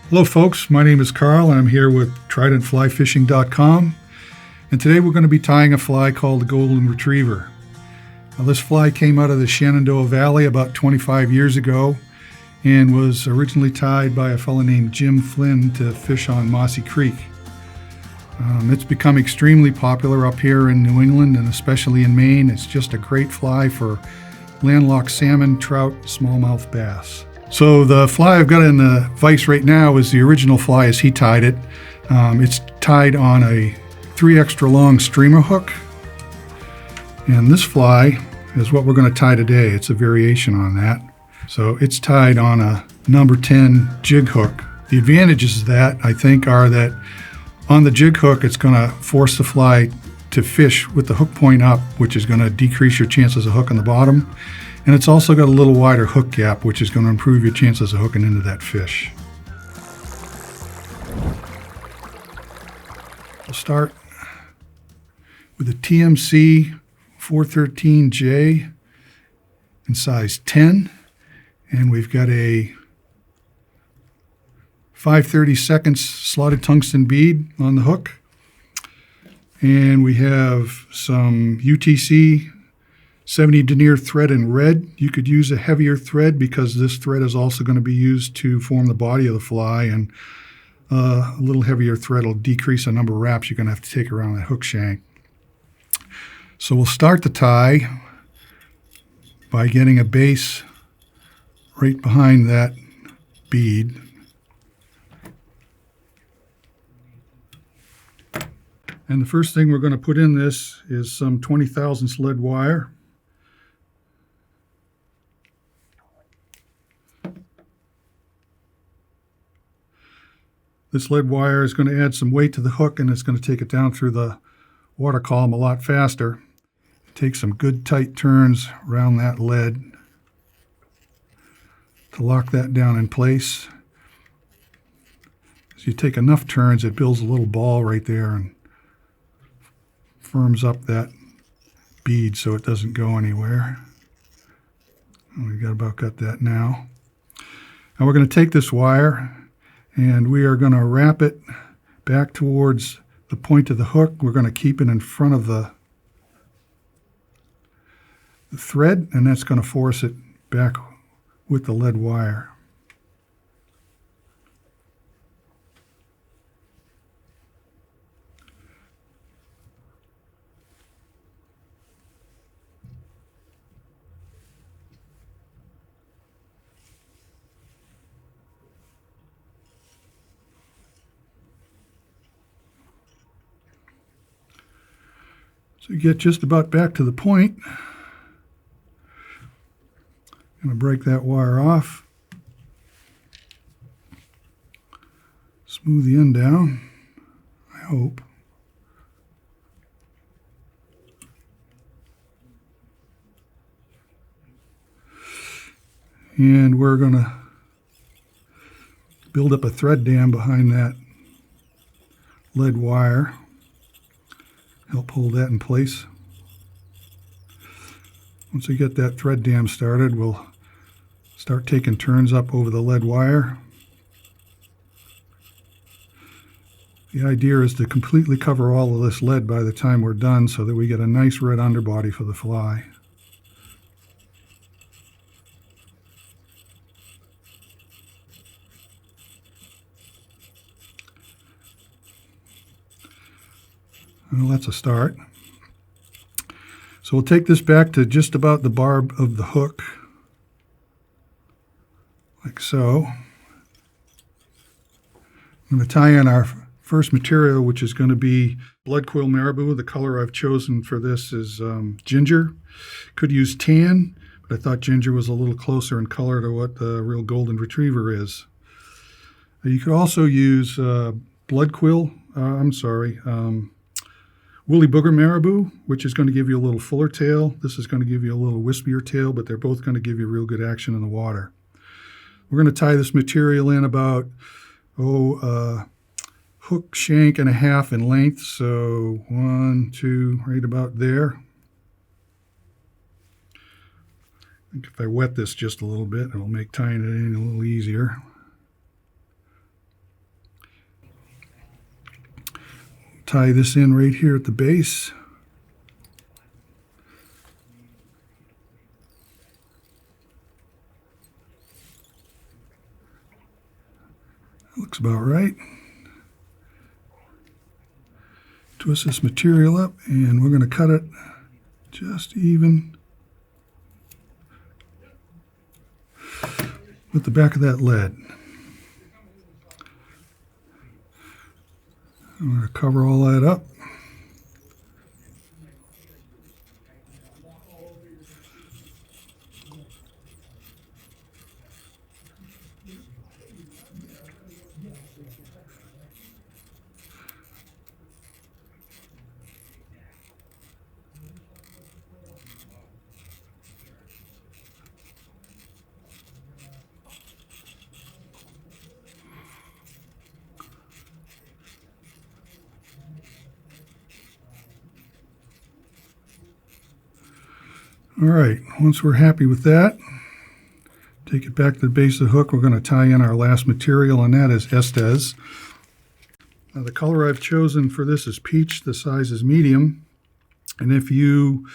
Hello folks, my name is Carl and I'm here with tridentflyfishing.com, and today we're going to be tying a fly called the golden retriever. Now, this fly came out of the Shenandoah Valley about 25 years ago and was originally tied by a fellow named Jim Flynn to fish on Mossy Creek. It's become extremely popular up here in New England and especially in Maine. It's just a great fly for landlocked salmon, trout, smallmouth bass. So the fly I've got in the vise right now is the original fly as he tied it. It's tied on a 3 extra long streamer hook. And this fly is what we're going to tie today. It's a variation on that. So it's tied on a number 10 jig hook. The advantages of that, I think, are that on the jig hook, it's going to force the fly to fish with the hook point up, which is going to decrease your chances of hooking the bottom. And it's also got a little wider hook gap, which is going to improve your chances of hooking into that fish. We'll start with a TMC 413J in size 10. And we've got a 5/32 slotted tungsten bead on the hook. And we have some UTC 70 denier thread in red. You could use a heavier thread because this thread is also going to be used to form the body of the fly, and a little heavier thread will decrease the number of wraps you're going to have to take around that hook shank. So we'll start the tie by getting a base right behind that bead. And the first thing we're going to put in this is some 20 thousandths lead wire. This lead wire is going to add some weight to the hook, and it's going to take it down through the water column a lot faster. Take some good tight turns around that lead to lock that down in place. As you take enough turns, it builds a little ball right there and firms up that bead so it doesn't go anywhere. And we've about got that now. Now we're going to take this wire and we are going to wrap it back towards the point of the hook. We're going to keep it in front of the thread, and that's going to force it back with the lead wire. So you get just about back to the point. I'm going to break that wire off. Smooth the end down, I hope. And we're going to build up a thread dam behind that lead wire. Help hold that in place. Once we get that thread dam started, we'll start taking turns up over the lead wire. The idea is to completely cover all of this lead by the time we're done so that we get a nice red underbody for the fly. Well, that's a start. So we'll take this back to just about the barb of the hook, like so. I'm going to tie in our first material, which is going to be blood quill marabou. The color I've chosen for this is ginger. Could use tan, but I thought ginger was a little closer in color to what the real golden retriever is. You could also use blood quill, woolly booger marabou, which is going to give you a little fuller tail. This is going to give you a little wispier tail, but they're both going to give you real good action in the water. We're going to tie this material in about, hook shank and a half in length. So 1, 2, right about there. I think if I wet this just a little bit, it'll make tying it in a little easier. Tie this in right here at the base. Looks about right. Twist this material up and we're going to cut it just even with the back of that lead. I'm going to cover all that up. All right, once we're happy with that, take it back to the base of the hook. We're going to tie in our last material, and that is Estaz. Now, the color I've chosen for this is peach. The size is medium. And if you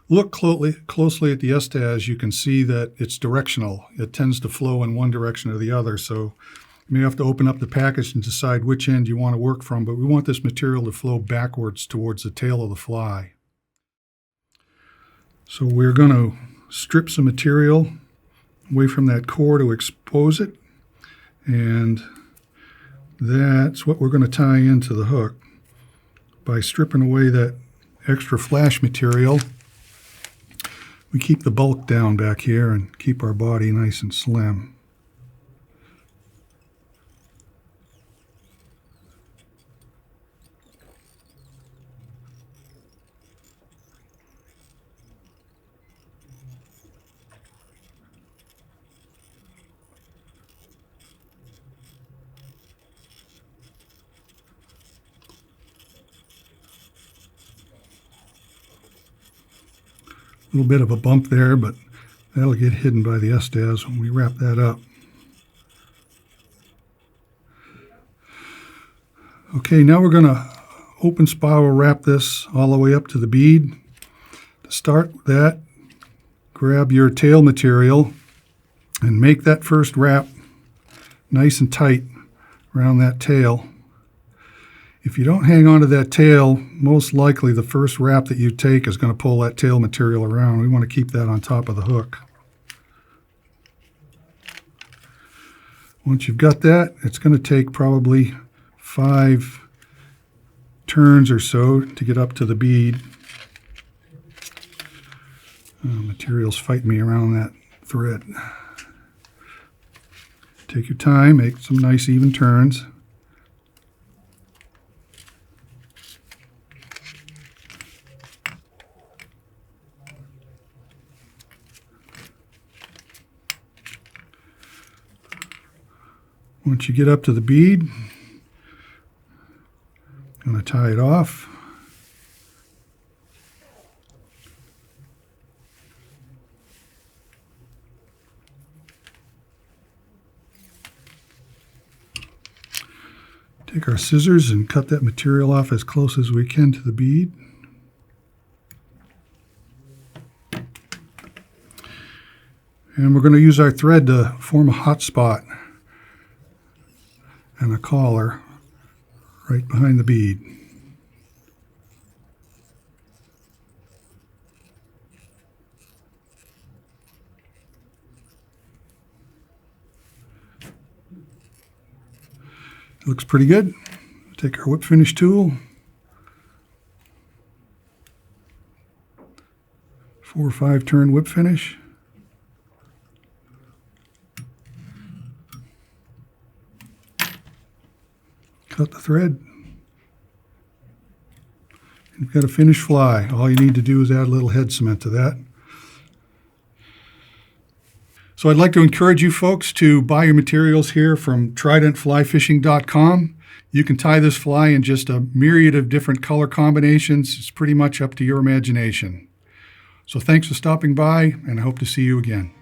look closely at the Estaz, you can see that it's directional. It tends to flow in one direction or the other. So you may have to open up the package and decide which end you want to work from, but we want this material to flow backwards towards the tail of the fly. So we're going to strip some material away from that core to expose it, and that's what we're going to tie into the hook. By stripping away that extra flash material, we keep the bulk down back here and keep our body nice and slim. A little bit of a bump there, but that'll get hidden by the Estaz when we wrap that up. Okay, now we're going to open spiral wrap this all the way up to the bead. To start with that, grab your tail material and make that first wrap nice and tight around that tail. If you don't hang on to that tail, most likely the first wrap that you take is going to pull that tail material around. We want to keep that on top of the hook. Once you've got that, it's going to take probably 5 turns or so to get up to the bead. Material's fighting me around that thread. Take your time, make some nice even turns. Once you get up to the bead, I'm going to tie it off. Take our scissors and cut that material off as close as we can to the bead. And we're going to use our thread to form a hot spot and a collar right behind the bead. It looks pretty good. Take our whip finish tool, 4 or 5 turn whip finish. Cut the thread. You've got a finished fly. All you need to do is add a little head cement to that. So I'd like to encourage you folks to buy your materials here from tridentflyfishing.com. You can tie this fly in just a myriad of different color combinations. It's pretty much up to your imagination. So thanks for stopping by, and I hope to see you again.